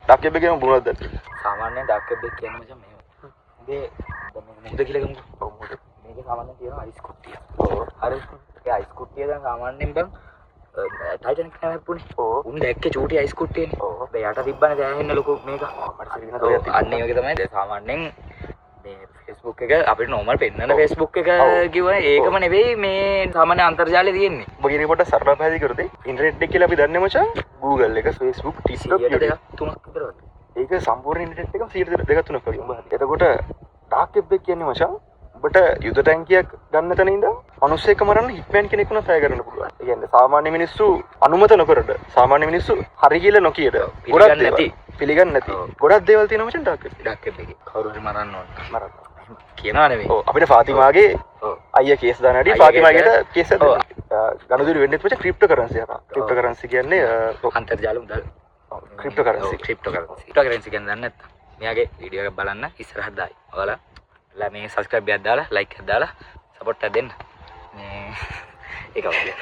Dark web එකේම මොනවද දන්නේ? සාමාන්‍යයෙන් ඩක් වෙබ් එක කියන්නේ මචං මේව. උඹේ මොකද කියලා ගමුකෝ. ඔව් මොකද? මේක සාමාන්‍යයෙන් තියෙනවා අයිස් කුට්ටිය. ඔව්. හරි. ඒ අයිස් කුට්ටිය දැන් සාමාන්‍යයෙන් බං ටයිටැනික් එක හැප්පුනේ. ඔව්. උන් දැක්කේ චූටි අයිස් කුට්ටියනේ. ඔව්. දැන් යට තිබ්බනේ දැනෙන්න ලොකු මේක. මට සිරින දොයක් තිබ්බා. අන්න ඒ වගේ තමයි දැන් සාමාන්‍යයෙන් මේ Facebook එක අපිට normal පෙන්නන Facebook එක කිව්වනේ ඒකම නෙවෙයි මේ සාමාන්‍ය අන්තර්ජාලේ තියෙන්නේ. ඔබ කියන කොට සරලව පැහැදිලි කරොත් ඉන්ටර්නෙට් එක කියලා අපි දන්නේ මචං Google එක Facebook TikTok දෙක තුනක් විතර වගේ. ඒක සම්පූර්ණ ඉන්ටර්නෙට් එකම 2 3 වගේ උඹ. එතකොට ඩාර්ක් වෙබ් එක කියන්නේ මචං ඔබට යුද ටැංකියක් ගන්න තැන ඉඳන් මිනිස්සෙක් මරන්න හිට්මෑන් කෙනෙක් උනත් අය කරන්න පුළුවන්. ඒ කියන්නේ සාමාන්‍ය මිනිස්සු අනුමත නොකරද සාමාන්‍ය මිනිස්සු හරි කියලා නොකියද ගොඩක් නැති පිළිගන්නේ නැති ගොඩක් දේවල් තියෙනවා මචං ඩාර්ක් වෙබ් එකේ. කවුරු හරි මරන්න ඕන. මරන්න. කියනවා නෙවෙයි. ඔව් අපිට ෆාතිමාගේ අයියා කේස් දාන හැටි ෆාතිමාගේට කේස් එකක් ගනුදෙනු වෙන්නේ මචං ක්‍රිප්ටෝකරන්සි හරහා. ක්‍රිප්ටෝකරන්සි කියන්නේ අන්තර්ජාල මුදල්. ක්‍රිප්ටෝකරන්සි ක්‍රිප්ටෝකරන්සි කියන්නේ දන්නේ නැත්නම් මෙයාගේ වීඩියෝ එකක් බලන්න ඉස්සරහට දායි. ඔයාලා මේ සබස්ක්‍රයිබ් එකක් දාලා ලයික් එකක් දාලා සපෝට් එකක් දෙන්න. මේ ඒක වගේ.